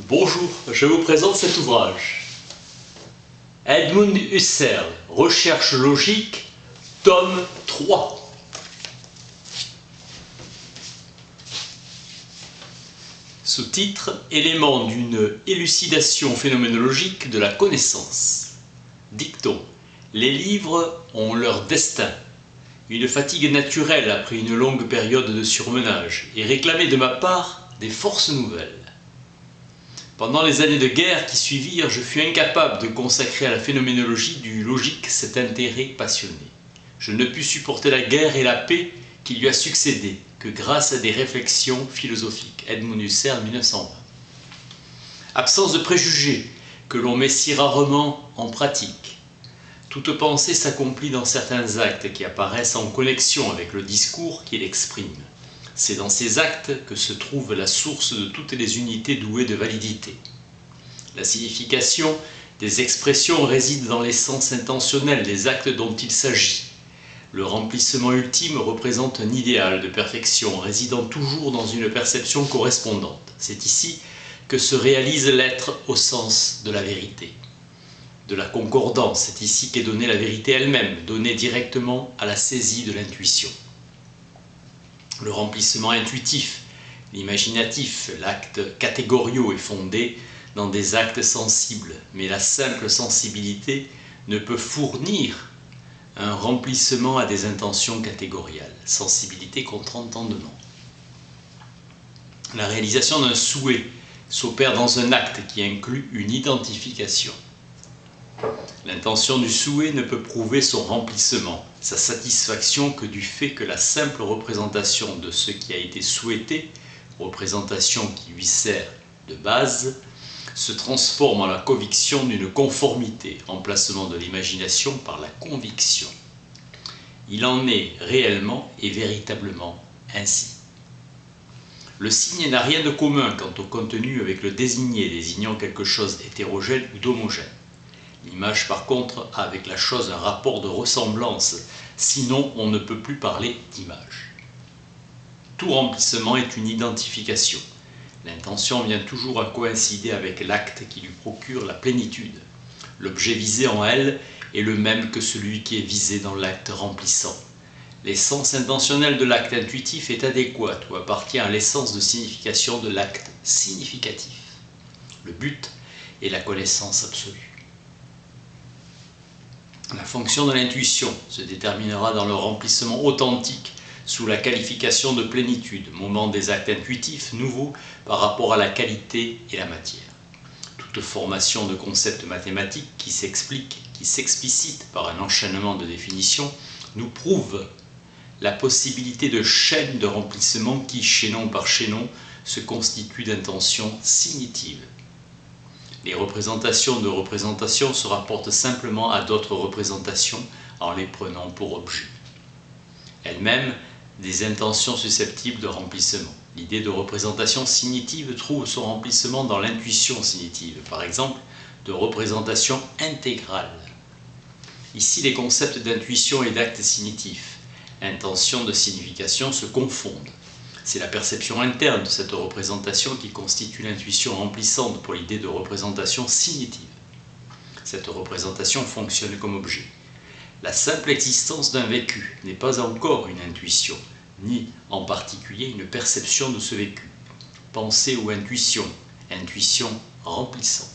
Bonjour, je vous présente cet ouvrage. Edmund Husserl, Recherche logique, tome 3. Sous-titre: Éléments d'une élucidation phénoménologique de la connaissance. Dicton: les livres ont leur destin. Une fatigue naturelle après une longue période de surmenage et réclamait de ma part des forces nouvelles. Pendant les années de guerre qui suivirent, je fus incapable de consacrer à la phénoménologie du logique cet intérêt passionné. Je ne pus supporter la guerre et la paix qui lui a succédé que grâce à des réflexions philosophiques. Edmund Husserl, 1920. Absence de préjugés que l'on met si rarement en pratique. Toute pensée s'accomplit dans certains actes qui apparaissent en connexion avec le discours qu'il exprime. C'est dans ces actes que se trouve la source de toutes les unités douées de validité. La signification des expressions réside dans l'essence intentionnelle des actes dont il s'agit. Le remplissement ultime représente un idéal de perfection résidant toujours dans une perception correspondante. C'est ici que se réalise l'être au sens de la vérité. De la concordance, c'est ici qu'est donnée la vérité elle-même, donnée directement à la saisie de l'intuition. Le remplissement intuitif, l'imaginatif, l'acte catégoriaux est fondé dans des actes sensibles, mais la simple sensibilité ne peut fournir un remplissement à des intentions catégoriales. Sensibilité contre entendement. La réalisation d'un souhait s'opère dans un acte qui inclut une identification. L'intention du souhait ne peut prouver son remplissement, sa satisfaction que du fait que la simple représentation de ce qui a été souhaité, représentation qui lui sert de base, se transforme en la conviction d'une conformité, remplacement de l'imagination par la conviction. Il en est réellement et véritablement ainsi. Le signe n'a rien de commun quant au contenu avec le désigné, désignant quelque chose d'hétérogène ou d'homogène. L'image, par contre, a avec la chose un rapport de ressemblance, sinon on ne peut plus parler d'image. Tout remplissement est une identification. L'intention vient toujours à coïncider avec l'acte qui lui procure la plénitude. L'objet visé en elle est le même que celui qui est visé dans l'acte remplissant. L'essence intentionnelle de l'acte intuitif est adéquate ou appartient à l'essence de signification de l'acte significatif. Le but est la connaissance absolue. La fonction de l'intuition se déterminera dans le remplissement authentique sous la qualification de plénitude, moment des actes intuitifs nouveaux par rapport à la qualité et la matière. Toute formation de concepts mathématiques qui s'explique, qui s'explicite par un enchaînement de définitions, nous prouve la possibilité de chaînes de remplissement qui, chaînon par chaînon, se constituent d'intentions signitives. Les représentations de représentations se rapportent simplement à d'autres représentations en les prenant pour objet. Elles-mêmes, des intentions susceptibles de remplissement. L'idée de représentation signitive trouve son remplissement dans l'intuition signitive, par exemple, de représentation intégrale. Ici, les concepts d'intuition et d'acte signitif, intention de signification, se confondent. C'est la perception interne de cette représentation qui constitue l'intuition remplissante pour l'idée de représentation signitive. Cette représentation fonctionne comme objet. La simple existence d'un vécu n'est pas encore une intuition, ni en particulier une perception de ce vécu. Pensée ou intuition, intuition remplissante.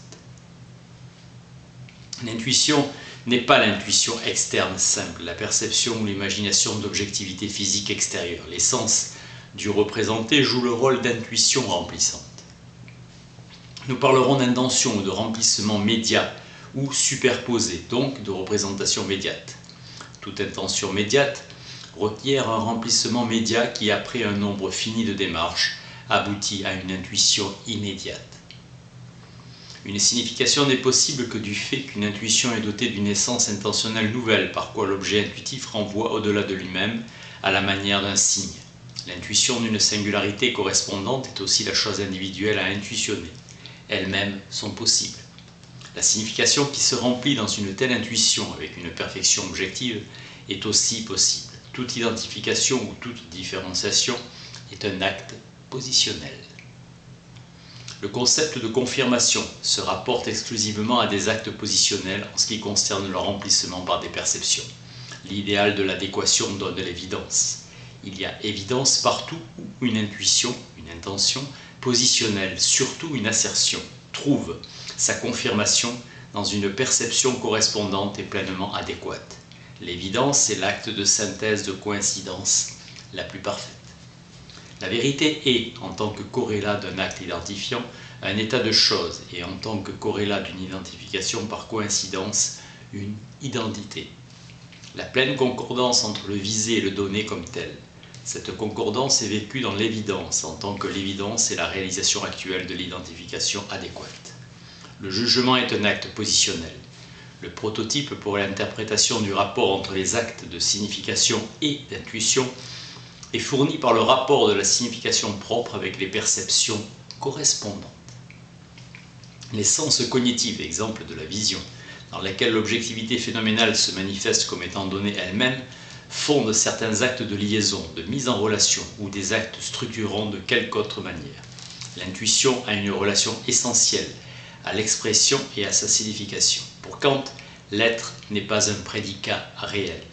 L'intuition n'est pas l'intuition externe simple, la perception ou l'imagination d'objectivité physique extérieure. L'essence du représenté joue le rôle d'intuition remplissante. Nous parlerons d'intention ou de remplissement médiat ou superposé, donc de représentation médiate. Toute intention médiate requiert un remplissement médiat qui, après un nombre fini de démarches, aboutit à une intuition immédiate. Une signification n'est possible que du fait qu'une intuition est dotée d'une essence intentionnelle nouvelle, par quoi l'objet intuitif renvoie au-delà de lui-même à la manière d'un signe. L'intuition d'une singularité correspondante est aussi la chose individuelle à intuitionner. Elles-mêmes sont possibles. La signification qui se remplit dans une telle intuition avec une perfection objective est aussi possible. Toute identification ou toute différenciation est un acte positionnel. Le concept de confirmation se rapporte exclusivement à des actes positionnels en ce qui concerne leur remplissement par des perceptions. L'idéal de l'adéquation donne l'évidence. Il y a évidence partout où une intuition, une intention positionnelle, surtout une assertion, trouve sa confirmation dans une perception correspondante et pleinement adéquate. L'évidence est l'acte de synthèse de coïncidence la plus parfaite. La vérité est, en tant que corrélat d'un acte identifiant, un état de choses et en tant que corrélat d'une identification par coïncidence, une identité. La pleine concordance entre le visé et le donné comme tel. Cette concordance est vécue dans l'évidence en tant que l'évidence est la réalisation actuelle de l'identification adéquate. Le jugement est un acte positionnel. Le prototype pour l'interprétation du rapport entre les actes de signification et d'intuition est fourni par le rapport de la signification propre avec les perceptions correspondantes. Les sens cognitifs, exemple de la vision, dans laquelle l'objectivité phénoménale se manifeste comme étant donnée elle-même, fondent certains actes de liaison, de mise en relation ou des actes structurants de quelque autre manière. L'intuition a une relation essentielle à l'expression et à sa signification. Pour Kant, l'être n'est pas un prédicat réel.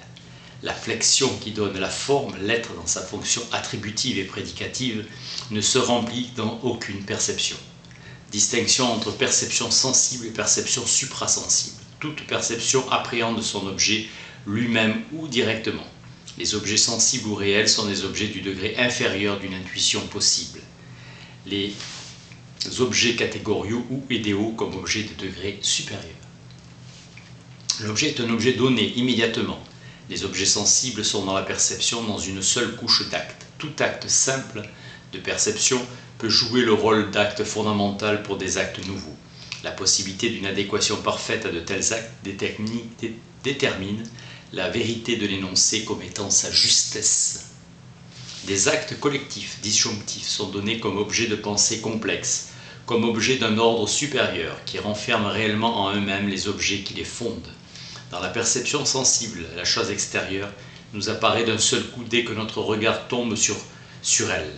La flexion qui donne la forme, l'être dans sa fonction attributive et prédicative, ne se remplit dans aucune perception. Distinction entre perception sensible et perception suprasensible. Toute perception appréhende son objet lui-même ou directement. Les objets sensibles ou réels sont des objets du degré inférieur d'une intuition possible. Les objets catégoriaux ou idéaux comme objets de degré supérieur. L'objet est un objet donné immédiatement. Les objets sensibles sont dans la perception dans une seule couche d'actes. Tout acte simple de perception peut jouer le rôle d'acte fondamental pour des actes nouveaux. La possibilité d'une adéquation parfaite à de tels actes détermine la vérité de l'énoncé comme étant sa justesse. Des actes collectifs, disjonctifs, sont donnés comme objet de pensée complexe, comme objet d'un ordre supérieur qui renferme réellement en eux-mêmes les objets qui les fondent. Dans la perception sensible, la chose extérieure nous apparaît d'un seul coup dès que notre regard tombe sur elle.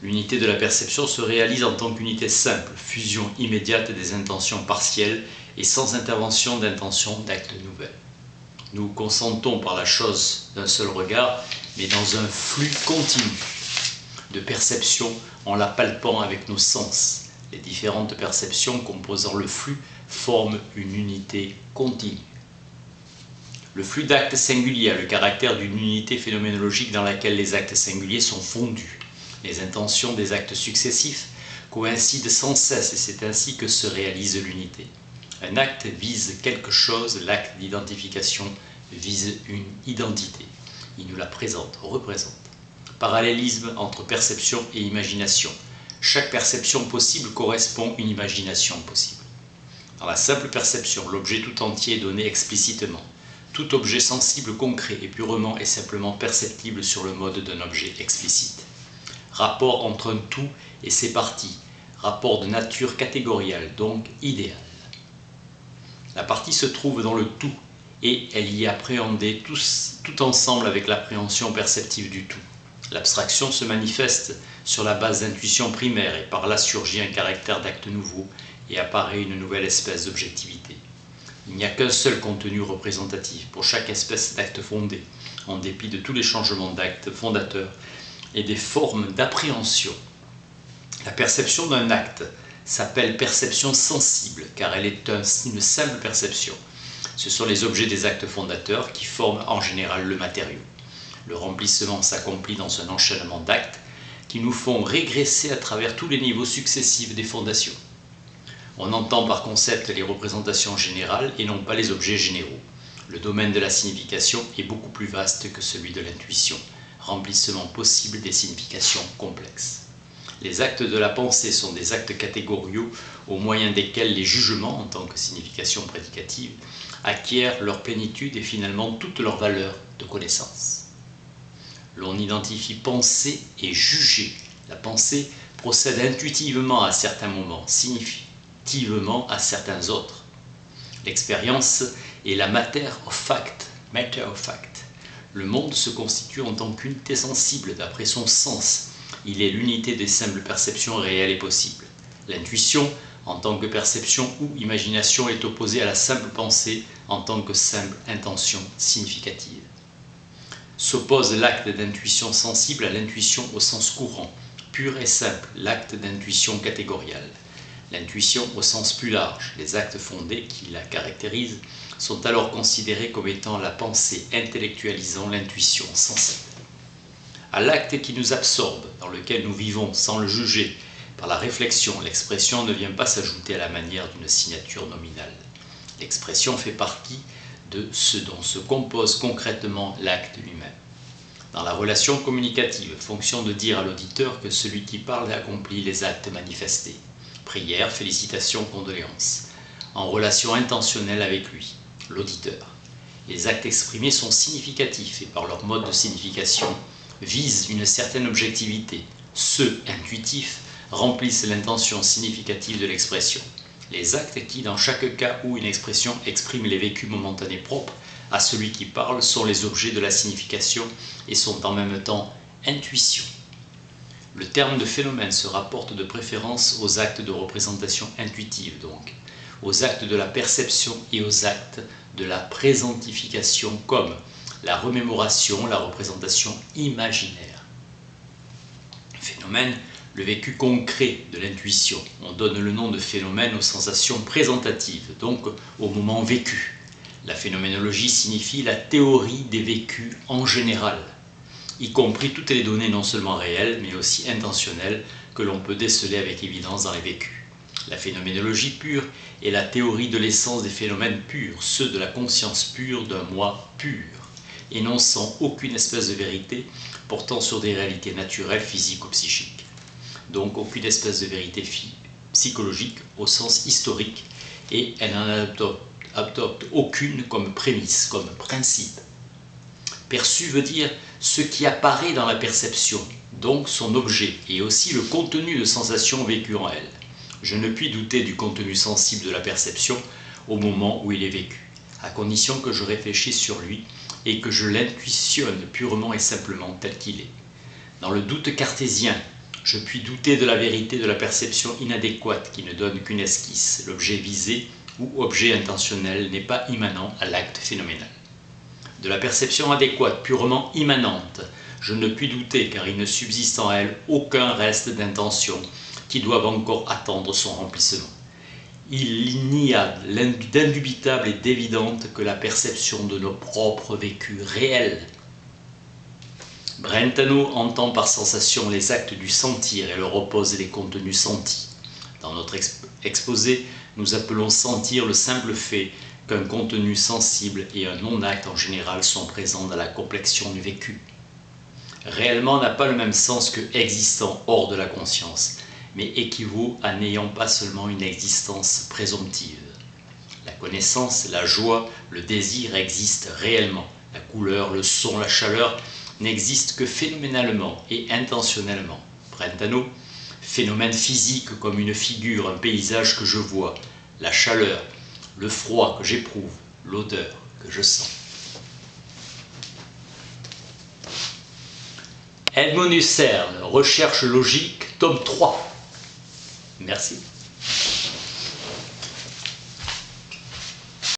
L'unité de la perception se réalise en tant qu'unité simple, fusion immédiate des intentions partielles et sans intervention d'intentions d'actes nouvelles. Nous consentons par la chose d'un seul regard, mais dans un flux continu de perception en la palpant avec nos sens. Les différentes perceptions composant le flux forment une unité continue. Le flux d'actes singuliers a le caractère d'une unité phénoménologique dans laquelle les actes singuliers sont fondus. Les intentions des actes successifs coïncident sans cesse et c'est ainsi que se réalise l'unité. Un acte vise quelque chose, l'acte d'identification vise une identité. Il nous la présente, représente. Parallélisme entre perception et imagination. Chaque perception possible correspond à une imagination possible. Dans la simple perception, l'objet tout entier est donné explicitement. Tout objet sensible concret est purement et simplement perceptible sur le mode d'un objet explicite. Rapport entre un tout et ses parties, rapport de nature catégoriale, donc idéal. La partie se trouve dans le tout et elle y est appréhendée tout ensemble avec l'appréhension perceptive du tout. L'abstraction se manifeste sur la base d'intuition primaire et par là surgit un caractère d'acte nouveau et apparaît une nouvelle espèce d'objectivité. Il n'y a qu'un seul contenu représentatif pour chaque espèce d'acte fondé, en dépit de tous les changements d'actes fondateurs et des formes d'appréhension. La perception d'un acte s'appelle perception sensible, car elle est une simple perception. Ce sont les objets des actes fondateurs qui forment en général le matériau. Le remplissement s'accomplit dans un enchaînement d'actes qui nous font régresser à travers tous les niveaux successifs des fondations. On entend par concept les représentations générales et non pas les objets généraux. Le domaine de la signification est beaucoup plus vaste que celui de l'intuition, remplissement possible des significations complexes. Les actes de la pensée sont des actes catégoriaux au moyen desquels les jugements, en tant que signification prédicative, acquièrent leur plénitude et finalement toute leur valeur de connaissance. L'on identifie penser et juger. La pensée procède intuitivement à certains moments, significativement à certains autres. L'expérience est la matter of fact. Le monde se constitue en tant qu'unité sensible d'après son sens. Il est l'unité des simples perceptions réelles et possibles. L'intuition, en tant que perception ou imagination, est opposée à la simple pensée en tant que simple intention significative. S'oppose l'acte d'intuition sensible à l'intuition au sens courant, pur et simple, l'acte d'intuition catégoriale. L'intuition au sens plus large, les actes fondés qui la caractérisent, sont alors considérés comme étant la pensée intellectualisant l'intuition sensée. À l'acte qui nous absorbe, dans lequel nous vivons sans le juger, par la réflexion, l'expression ne vient pas s'ajouter à la manière d'une signature nominale. L'expression fait partie de ce dont se compose concrètement l'acte lui-même. Dans la relation communicative, fonction de dire à l'auditeur que celui qui parle accomplit les actes manifestés. Prière, félicitations, condoléances. En relation intentionnelle avec lui, l'auditeur. Les actes exprimés sont significatifs et par leur mode de signification visent une certaine objectivité. Ceux intuitifs remplissent l'intention significative de l'expression. Les actes qui, dans chaque cas où une expression exprime les vécus momentanés propres à celui qui parle, sont les objets de la signification et sont en même temps intuition. Le terme de phénomène se rapporte de préférence aux actes de représentation intuitive, donc, aux actes de la perception et aux actes de la présentification comme la remémoration, la représentation imaginaire. Phénomène, le vécu concret de l'intuition. On donne le nom de phénomène aux sensations présentatives, donc au moment vécu. La phénoménologie signifie la théorie des vécus en général, y compris toutes les données non seulement réelles, mais aussi intentionnelles, que l'on peut déceler avec évidence dans les vécus. La phénoménologie pure est la théorie de l'essence des phénomènes purs, ceux de la conscience pure d'un moi pur, énonçant aucune espèce de vérité portant sur des réalités naturelles, physiques ou psychiques. Donc aucune espèce de vérité psychologique au sens historique, et elle n'en adopte aucune comme prémisse, comme principe. Perçu veut dire ce qui apparaît dans la perception, donc son objet, et aussi le contenu de sensations vécues en elle. Je ne puis douter du contenu sensible de la perception au moment où il est vécu, à condition que je réfléchisse sur lui et que je l'intuitionne purement et simplement tel qu'il est. Dans le doute cartésien, je puis douter de la vérité de la perception inadéquate qui ne donne qu'une esquisse. L'objet visé ou objet intentionnel n'est pas immanent à l'acte phénoménal. De la perception adéquate, purement immanente, je ne puis douter car il ne subsiste en elle aucun reste d'intention qui doivent encore attendre son remplissement. Il n'y a d'indubitable et d'évidente que la perception de nos propres vécus réels. Brentano entend par sensation les actes du sentir et leur oppose les contenus sentis. Dans notre exposé, nous appelons sentir le simple fait qu'un contenu sensible et un non-acte en général sont présents dans la complexion du vécu. Réellement n'a pas le même sens que existant hors de la conscience, mais équivaut à n'ayant pas seulement une existence présomptive. La connaissance, la joie, le désir existent réellement. La couleur, le son, la chaleur n'existent que phénoménalement et intentionnellement. Brentano, phénomène physique comme une figure, un paysage que je vois, la chaleur, le froid que j'éprouve, l'odeur que je sens. Edmond Husserl, Recherche logique, tome 3. Merci.